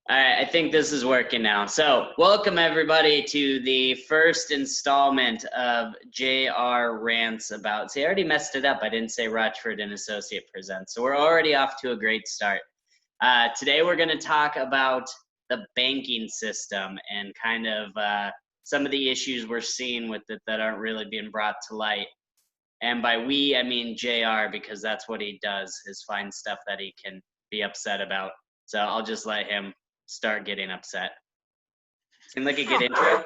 All right, I think this is working now. So, welcome everybody to the first installment of JR Rants About. See, I already messed it up. I didn't say Rochford and Associate Presents. So, we're already off to a great start. Today, we're going to talk about the banking system and kind of some of the issues we're seeing with it that aren't really being brought to light. And by we, I mean JR, because that's what he does, is find stuff that he can be upset about. So, I'll just let him start getting upset. Seemed like a good intro.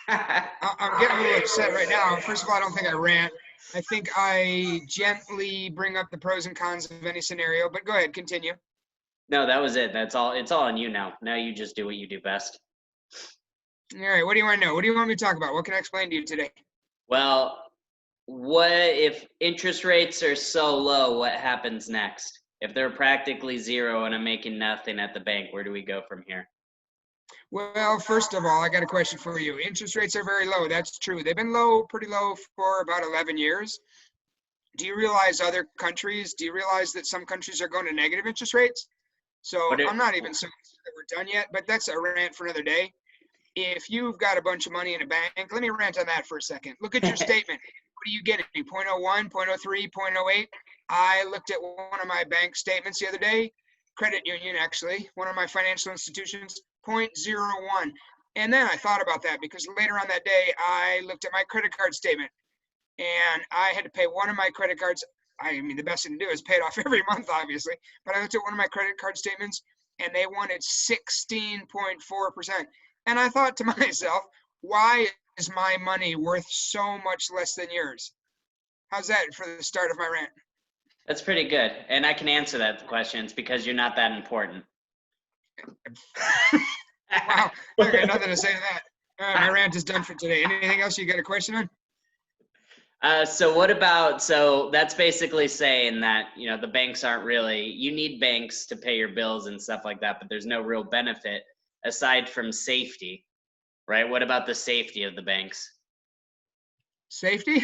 I'm getting a little upset right now. First of all, I don't think I rant. I think I gently bring up the pros and cons of any scenario, but go ahead, continue. No, that was it. That's all. It's all on you now. Now you just do what you do best. All right, what do you want to know? What do you want me to talk about? What can I explain to you today? Well, what if interest rates are so low, what happens next? If they're practically zero and I'm making nothing at the bank, where do we go from here? Well, first of all, I got a question for you. Interest rates are very low. That's true. They've been low, pretty low for about 11 years. Do you realize do you realize that some countries are going to negative interest rates? So I'm not even saying that we're done yet, but that's a rant for another day. If you've got a bunch of money in a bank, let me rant on that for a second. Look at your statement. What are you getting? 0.01, 0.03, 0.08? I looked at one of my bank statements the other day, credit union actually, one of my financial institutions, 0.01. And then I thought about that because later on that day, I looked at my credit card statement and I had to pay one of my credit cards. I mean, the best thing to do is pay it off every month, obviously. But I looked at one of my credit card statements and they wanted 16.4%. And I thought to myself, why is my money worth so much less than yours? How's that for the start of my rant? That's pretty good. And I can answer that question. It's because you're not that important. Wow, I got nothing to say to that. All right, my rant is done for today. Anything else you got a question on? So what about, so that's basically saying that, you know, the banks aren't really, you need banks to pay your bills and stuff like that, but there's no real benefit aside from safety, right? What about the safety of the banks? Safety?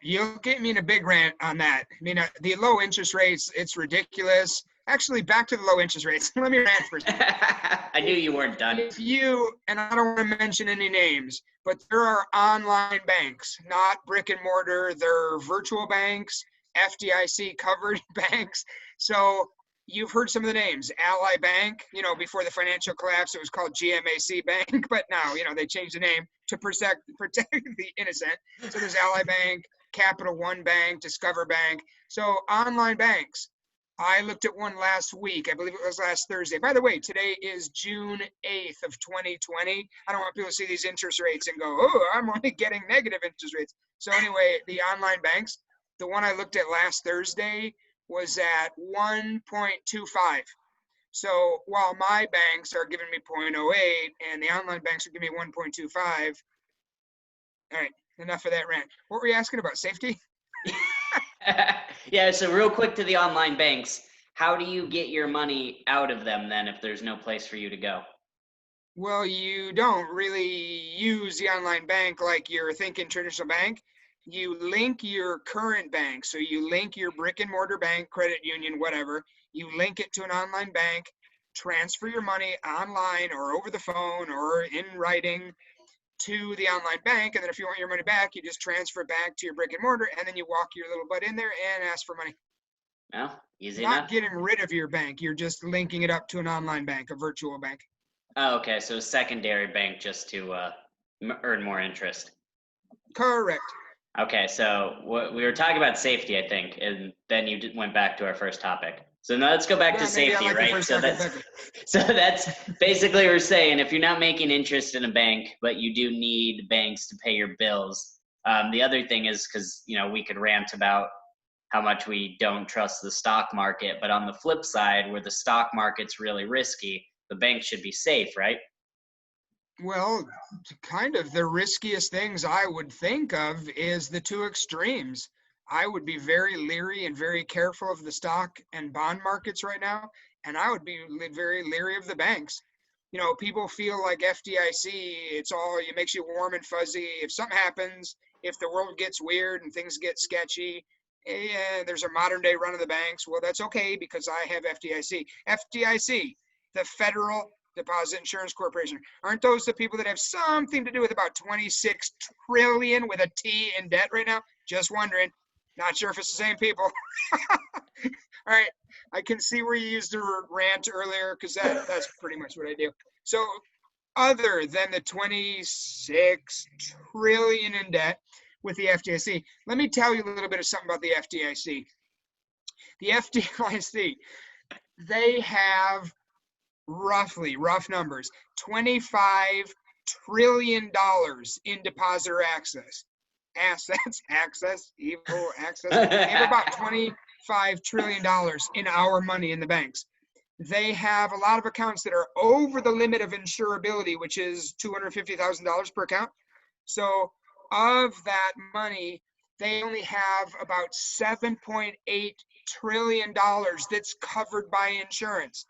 You'll get me in a big rant on that. I mean, the low interest rates, it's ridiculous. Actually, back to the low interest rates. Let me rant for a second. I knew you weren't done. If you, and I don't want to mention any names, but there are online banks, not brick and mortar. They're virtual banks, FDIC covered banks. So you've heard some of the names. Ally Bank, you know, before the financial collapse, it was called GMAC Bank, but now, you know, they changed the name to protect the innocent. So there's Ally Bank, Capital One Bank, Discover Bank. So online banks. I looked at one last week. I believe it was last Thursday. By the way, today is June 8th of 2020. I don't want people to see these interest rates and go, oh, I'm only getting negative interest rates. So anyway, the online banks, the one I looked at last Thursday was at 1.25. So while my banks are giving me 0.08 and the online banks are giving me 1.25. All right, enough of that rant. What were you asking about? Safety? Yeah, so real quick to the online banks, how do you get your money out of them then if there's no place for you to go? Well, you don't really use the online bank like you're thinking traditional bank. You link your current bank. So you link your brick and mortar bank, credit union, whatever. You link it to an online bank, transfer your money online or over the phone or in writing to the online bank. And then if you want your money back, you just transfer it back to your brick and mortar. And then you walk your little butt in there and ask for money. Well, easy Not enough. getting rid of your bank. You're just linking it up to an online bank, a virtual bank. Oh, okay, so secondary bank just to earn more interest. Correct. Okay, so we were talking about safety, I think, and then you went back to our first topic. So now let's go back to safety, right? So that's basically what we're saying. If you're not making interest in a bank, but you do need banks to pay your bills. The other thing is because, you know, we could rant about how much we don't trust the stock market, but on the flip side, where the stock market's really risky, the bank should be safe, right? Well, kind of the riskiest things I would think of is the two extremes. I would be very leery and very careful of the stock and bond markets right now, and I would be very leery of the banks. You know, people feel like FDIC, it makes you warm and fuzzy. If something happens, if the world gets weird and things get sketchy, there's a modern day run of the banks. Well, that's okay because I have FDIC. FDIC, the Federal Deposit Insurance Corporation. Aren't those the people that have something to do with about 26 trillion with a T in debt right now? Just wondering. Not sure if it's the same people. All right. I can see where you used the rant earlier because that's pretty much what I do. So other than the 26 trillion in debt with the FDIC, let me tell you a little bit of something about the FDIC. The FDIC, they have roughly, rough numbers, $25 trillion in depositor access, evil access. They have about $25 trillion in our money in the banks. They have a lot of accounts that are over the limit of insurability, which is $250,000 per account. So of that money, they only have about $7.8 trillion that's covered by insurance.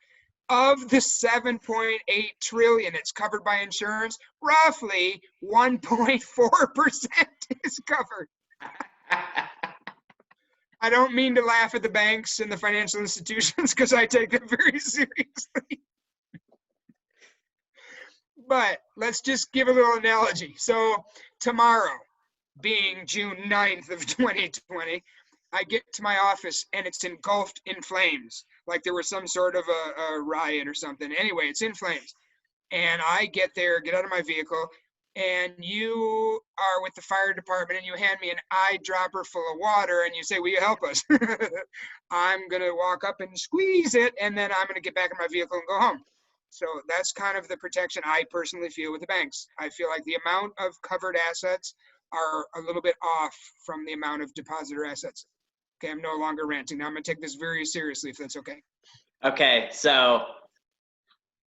Of the 7.8 trillion that's covered by insurance, roughly 1.4% is covered. I don't mean to laugh at the banks and the financial institutions because I take them very seriously. But let's just give a little analogy. So tomorrow, being June 9th of 2020, I get to my office and it's engulfed in flames, like there was some sort of a riot or something. Anyway, it's in flames. And I get there, get out of my vehicle, and you are with the fire department and you hand me an eyedropper full of water and you say, will you help us? I'm going to walk up and squeeze it, and then I'm going to get back in my vehicle and go home. So that's kind of the protection I personally feel with the banks. I feel like the amount of covered assets are a little bit off from the amount of depositor assets. Okay, I'm no longer ranting. Now I'm going to take this very seriously, if that's okay. Okay, so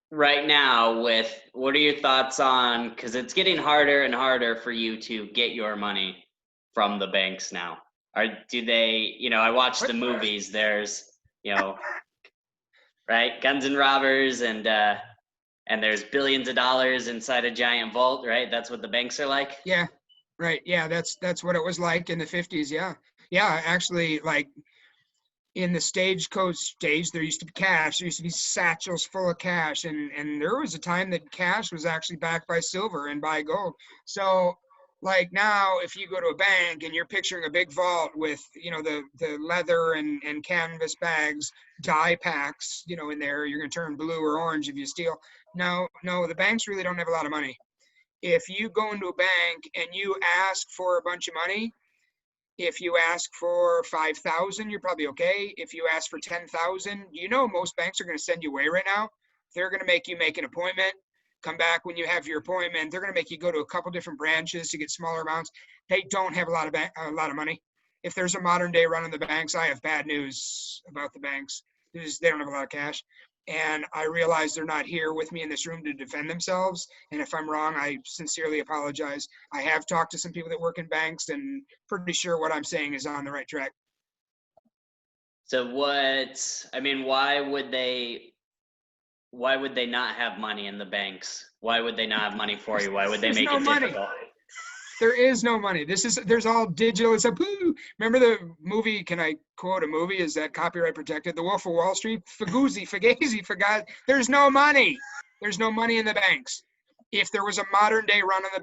right now, what are your thoughts on, because it's getting harder and harder for you to get your money from the banks now. Do they, I watch the movies, there's, right, guns and robbers, and there's billions of dollars inside a giant vault, right? That's what the banks are like? Yeah, right. Yeah, that's what it was like in the 50s. Yeah. Yeah, actually, like in the stagecoach stage, there used to be cash. There used to be satchels full of cash. And there was a time that cash was actually backed by silver and by gold. So like now, if you go to a bank and you're picturing a big vault with, the leather and canvas bags, dye packs, in there, you're going to turn blue or orange if you steal. No, the banks really don't have a lot of money. If you go into a bank and you ask for a bunch of money, if you ask for 5,000, you're probably okay. If you ask for 10,000, most banks are going to send you away right now. They're going to make you make an appointment. Come back when you have your appointment. They're going to make you go to a couple different branches to get smaller amounts. They don't have a lot of money. If there's a modern day run on the banks, I have bad news about the banks. They don't have a lot of cash. And I realize they're not here with me in this room to defend themselves. And if I'm wrong, I sincerely apologize. I have talked to some people that work in banks and pretty sure what I'm saying is on the right track. So why would they not have money in the banks? Why would they not have money for you? Why would they make it difficult? There is no money. There's all digital. It's a poo. Remember the movie? Can I quote a movie? Is that copyright protected? The Wolf of Wall Street. Fugazi, for God. There's no money. There's no money in the banks. If there was a modern day run on the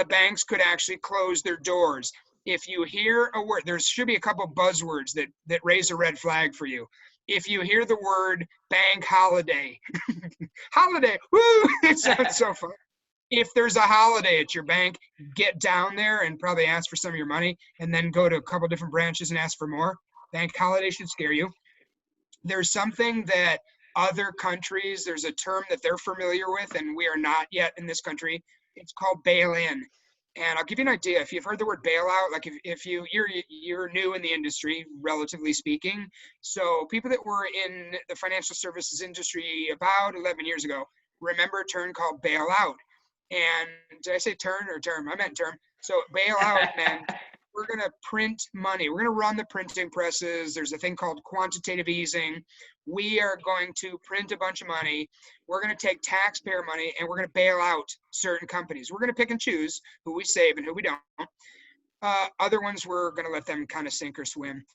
banks could actually close their doors. If you hear a word, there should be a couple buzzwords that raise a red flag for you. If you hear the word bank holiday, holiday, woo, it sounds so fun. If there's a holiday at your bank, get down there and probably ask for some of your money and then go to a couple different branches and ask for more. Bank holiday should scare you. There's something that other countries, there's a term that they're familiar with and we are not yet in this country. It's called bail-in. And I'll give you an idea. If you've heard the word bailout, like if you're new in the industry, relatively speaking. So people that were in the financial services industry about 11 years ago, remember a term called bailout. And did I say turn or term? I meant term. So bailout meant we're going to print money. We're going to run the printing presses. There's a thing called quantitative easing. We are going to print a bunch of money. We're going to take taxpayer money and we're going to bail out certain companies. We're going to pick and choose who we save and who we don't. Other ones, we're going to let them kind of sink or swim.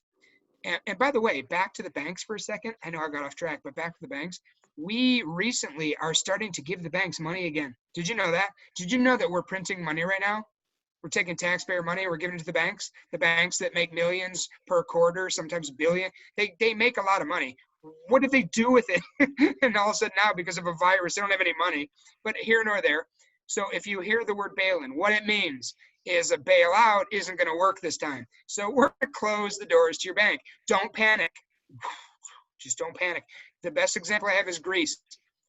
And by the way, back to the banks for a second. I know I got off track, but back to the banks. We recently are starting to give the banks money again. Did you know that? Did you know that we're printing money right now? We're taking taxpayer money, we're giving it to the banks that make millions per quarter, sometimes billion. They make a lot of money. What did they do with it? And all of a sudden now, because of a virus, they don't have any money. But here nor there. So if you hear the word bail-in, what it means is a bailout isn't going to work this time. So we're going to close the doors to your bank. Don't panic. Just don't panic. The best example I have is Greece.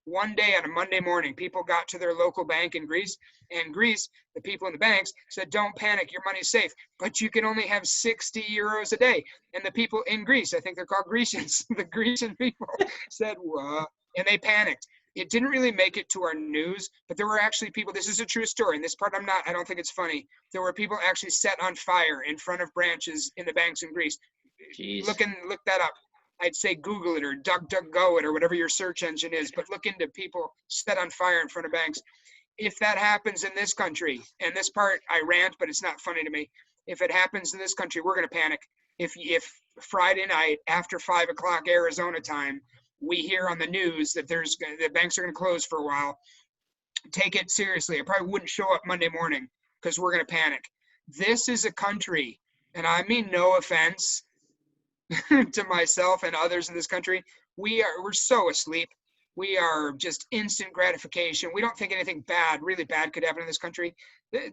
One day on a Monday morning, people got to their local bank in Greece, and Greece, the people in the banks said, don't panic, your money's safe, but you can only have 60 euros a day. And the people in Greece, I think they're called Grecians, the Grecian people said, what? And they panicked. It didn't really make it to our news, but there were actually people, this is a true story, and this part I don't think it's funny. There were people actually set on fire in front of branches in the banks in Greece. Jeez. Look that up. I'd say Google it or DuckDuckGo it or whatever your search engine is, but look into people set on fire in front of banks. If that happens in this country, and this part I rant, but it's not funny to me. If it happens in this country, we're going to panic. If Friday night after 5 o'clock Arizona time, we hear on the news that the banks are going to close for a while, take it seriously. I probably wouldn't show up Monday morning because we're going to panic. This is a country, and I mean no offense to myself and others in this country, we're so asleep. We are just instant gratification. We don't think anything really bad could happen in this country.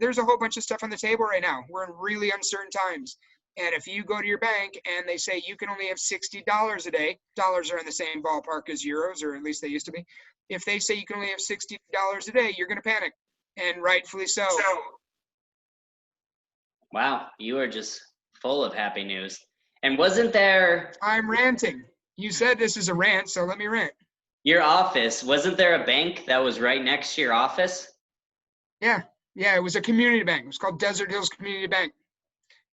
There's a whole bunch of stuff on the table right now. We're in really uncertain times. And if you go to your bank and they say you can only have $60 a day, dollars are in the same ballpark as euros, or at least they used to be. If they say you can only have $60 a day, you're going to panic, and rightfully so. Wow, you are just full of happy news. And wasn't there... I'm ranting. You said this is a rant, so let me rant. Your office, wasn't there a bank that was right next to your office? Yeah, it was a community bank. It was called Desert Hills Community Bank.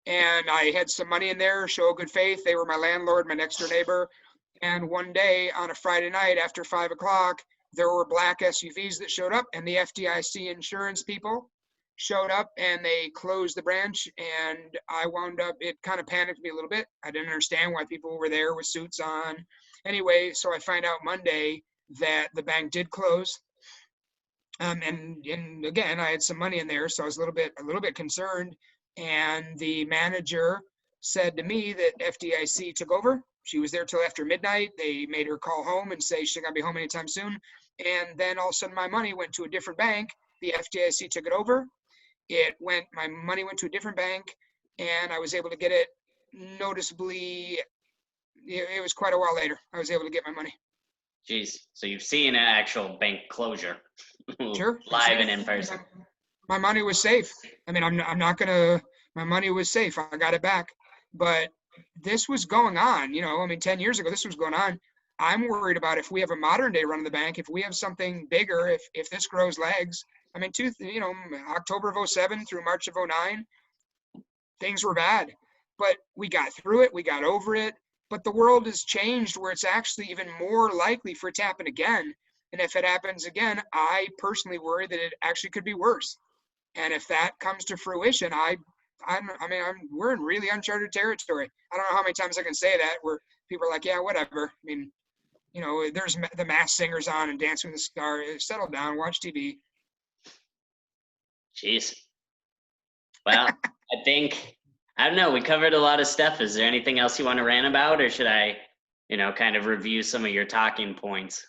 And I had some money in there, show good faith. They were my landlord, my next door neighbor. And one day on a Friday night after 5 o'clock, there were black SUVs that showed up, and the FDIC insurance people showed up, and they closed the branch, and I wound up, it kind of panicked me a little bit. I didn't understand why people were there with suits on. Anyway, so I find out Monday that the bank did close. And again, I had some money in there, so I was a little bit concerned. And the manager said to me that FDIC took over. She was there till after midnight. They made her call home and say she's not gonna be home anytime soon. And then all of a sudden my money went to a different bank. The FDIC took it over. My money went to a different bank, and I was able to get it noticeably. It was quite a while later. I was able to get my money. Jeez, so you've seen an actual bank closure. Sure. Live and in person. My money was safe. I mean, my money was safe. I got it back. But this was going on, 10 years ago, this was going on. I'm worried about if we have a modern day run of the bank, if we have something bigger, if this grows legs. I mean, October of 07 through March of 09, things were bad, but we got through it. We got over it. But the world has changed where it's actually even more likely for it to happen again. And if it happens again, I personally worry that it actually could be worse. And if that comes to fruition, we're in really uncharted territory. I don't know how many times I can say that where people are like, yeah, whatever. I mean, there's the Masked Singer's on and Dancing with the Stars. Settle down, watch TV. Jeez. Well, I don't know, we covered a lot of stuff. Is there anything else you want to rant about, or should I, kind of review some of your talking points?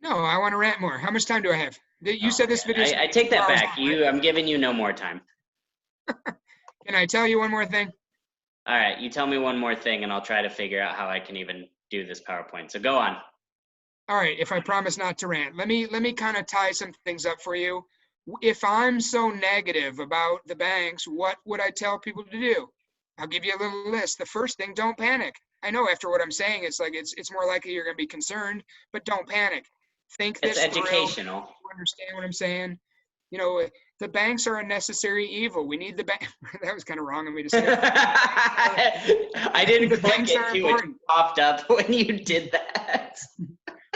No, I want to rant more. How much time do I have? You said this video. I take that back. I'm giving you no more time. Can I tell you one more thing? All right, you tell me one more thing, and I'll try to figure out how I can even do this PowerPoint. So go on. All right, if I promise not to rant, let me kind of tie some things up for you. If I'm so negative about the banks, what would I tell people to do? I'll give you a little list. The first thing, don't panic. I know after what I'm saying, it's like it's more likely you're going to be concerned, but don't panic. Think this It's educational. Through. You understand what I'm saying? The banks are a necessary evil. We need the bank. That was kind of wrong of me to say. I didn't click it too. It popped up when you did that.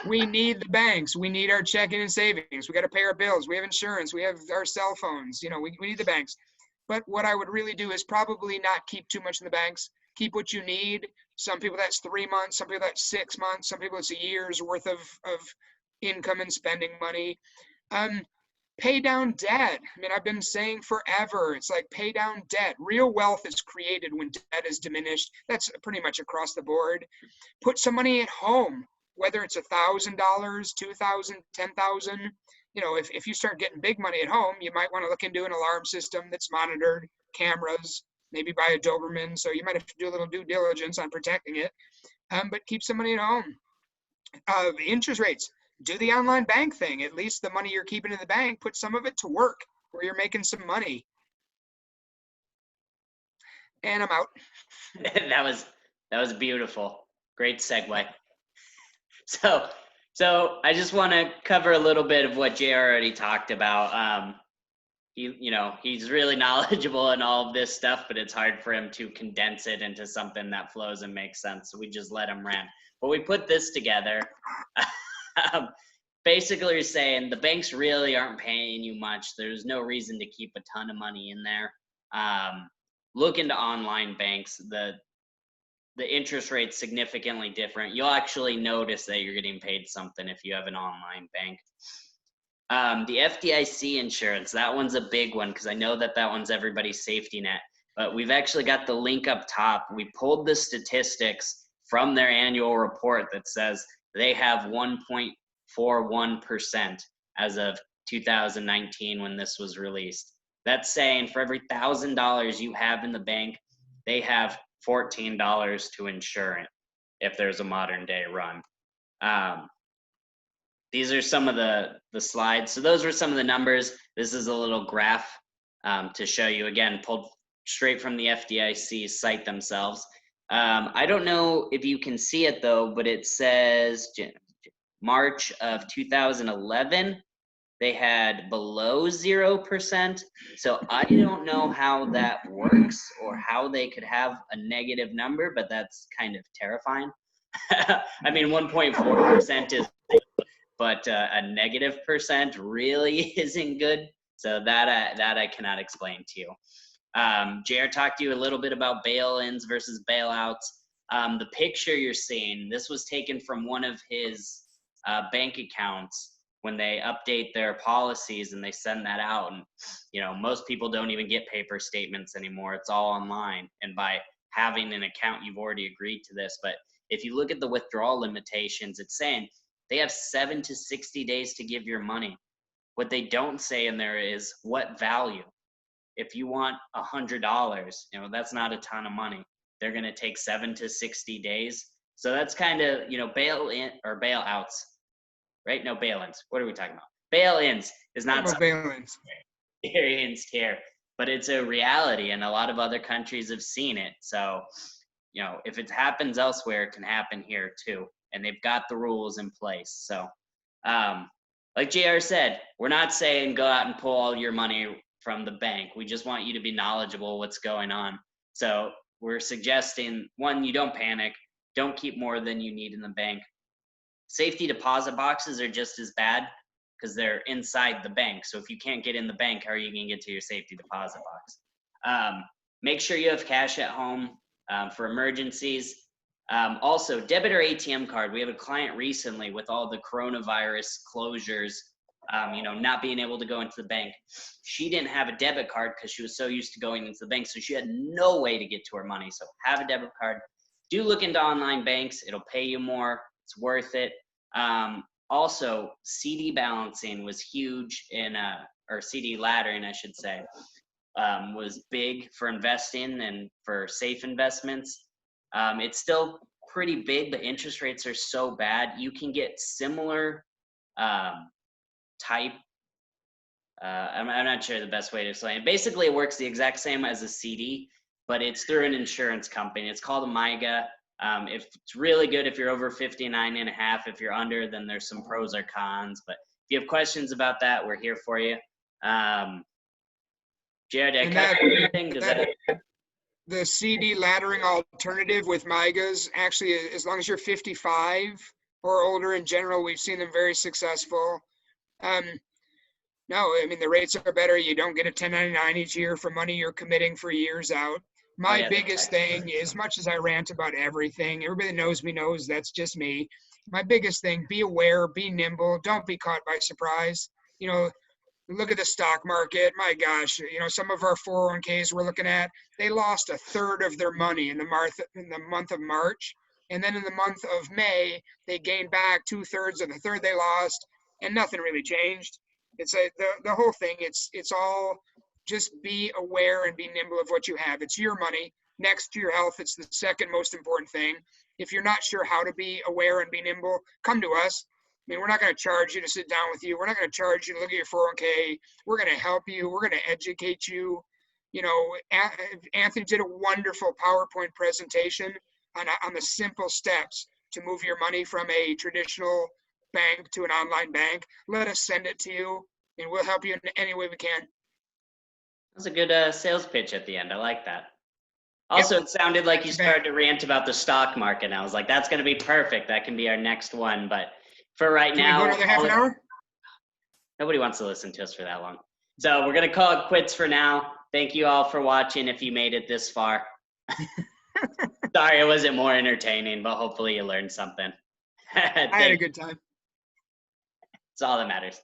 We need the banks. We need our checking and savings. We got to pay our bills. We have insurance. We have our cell phones. We need the banks. But what I would really do is probably not keep too much in the banks. Keep what you need. Some people that's 3 months, some people that's 6 months, some people it's a year's worth of income and spending money. Pay down debt. I mean, I've been saying forever, it's like pay down debt. Real wealth is created when debt is diminished. That's pretty much across the board. Put some money at home, whether it's $1,000, $2,000, $10,000. If you start getting big money at home, you might want to look into an alarm system that's monitored, cameras, maybe buy a Doberman. So you might have to do a little due diligence on protecting it. But keep some money at home. Interest rates. Do the online bank thing. At least the money you're keeping in the bank, put some of it to work where you're making some money. And I'm out. that was beautiful. Great segue. So I just want to cover a little bit of what JR already talked about. He's really knowledgeable in all of this stuff, but it's hard for him to condense it into something that flows and makes sense. So we just let him rant. But we put this together. Basically, you're saying the banks really aren't paying you much. There's no reason to keep a ton of money in there. Look into online banks. The interest rate's significantly different. You'll actually notice that you're getting paid something if you have an online bank. The FDIC insurance, that one's a big one because I know that one's everybody's safety net. But we've actually got the link up top. We pulled the statistics from their annual report that says they have 1.41% as of 2019 when this was released. That's saying for every $1,000 you have in the bank, they have $14 to insure it if there's a modern day run. These are some of the slides. So those were some of the numbers. This is a little graph to show you, again, pulled straight from the FDIC site themselves. I don't know if you can see it though, but it says March of 2011, they had below 0%. So I don't know how that works or how they could have a negative number, but that's kind of terrifying. I mean, 1.4% is, but a negative percent really isn't good. So that I cannot explain to you. JR talked to you a little bit about bail-ins versus bailouts. The picture you're seeing, this was taken from one of his bank accounts when they update their policies and they send that out. And most people don't even get paper statements anymore. It's all online. And by having an account, you've already agreed to this. But if you look at the withdrawal limitations, it's saying they have 7 to 60 days to give your money. What they don't say in there is what value. If you want $100, that's not a ton of money. They're going to take 7 to 60 days. So that's kind of, bail-in or bailouts, right? No, bail-ins. What are we talking about? Bail-ins is not bail-ins experienced here, but it's a reality, and a lot of other countries have seen it. So, if it happens elsewhere, it can happen here too. And they've got the rules in place. So, like JR said, we're not saying go out and pull all your money from the bank. We just want you to be knowledgeable what's going on. So we're suggesting, one, you don't panic. Don't keep more than you need in the bank. Safety deposit boxes are just as bad because they're inside the bank. So if you can't get in the bank, how are you going to get to your safety deposit box? Make sure you have cash at home for emergencies. Also, debit or ATM card. We have a client recently with all the coronavirus closures, not being able to go into the bank. She didn't have a debit card because she was so used to going into the bank, so she had no way to get to her money. So have a debit card. Do look into online banks. It'll pay you more. It's worth it. Also, CD balancing was huge or CD laddering, I should say, was big for investing and for safe investments. It's still pretty big, but interest rates are so bad. You can get similar type. I'm not sure the best way to explain it. Basically, it works the exact same as a CD, but it's through an insurance company. It's called a MIGA. If it's really good if you're over 59 and a half. If you're under, then there's some pros or cons. But if you have questions about that, we're here for you. Jared, I covered everything. The CD laddering alternative with MIGAs, actually, as long as you're 55 or older in general, we've seen them very successful. No, I mean, the rates are better. You don't get a 1099 each year for money you're committing for years out. Oh My yeah, the biggest tax thing, breaks. as much as I rant about everything, everybody that knows me knows that's just me. My biggest thing, be aware, be nimble, don't be caught by surprise. You know, look at the stock market. My gosh, some of our 401ks we're looking at, they lost a third of their money in the month of March. And then in the month of May, they gained back 2/3 of the third they lost, and nothing really changed. The whole thing. It's all just be aware and be nimble of what you have. It's your money. Next to your health, it's the second most important thing. If you're not sure how to be aware and be nimble, come to us. I mean, we're not going to charge you to sit down with you. We're not going to charge you to look at your 401k. We're going to help you. We're going to educate you. Anthony did a wonderful PowerPoint presentation on the simple steps to move your money from a traditional bank to an online bank. Let us send it to you, and we'll help you in any way we can. That's a good sales pitch at the end. I like that. Yep. Also, it sounded like you You bet. started to rant about the stock market, and I was like, that's going to be perfect. That can be our next one. But for right Can we go now, another half an hour? nobody wants to listen to us for that long. So we're going to call it quits for now. Thank you all for watching if you made it this far. Sorry it wasn't more entertaining, but hopefully you learned something. I had a good time. It's all that matters.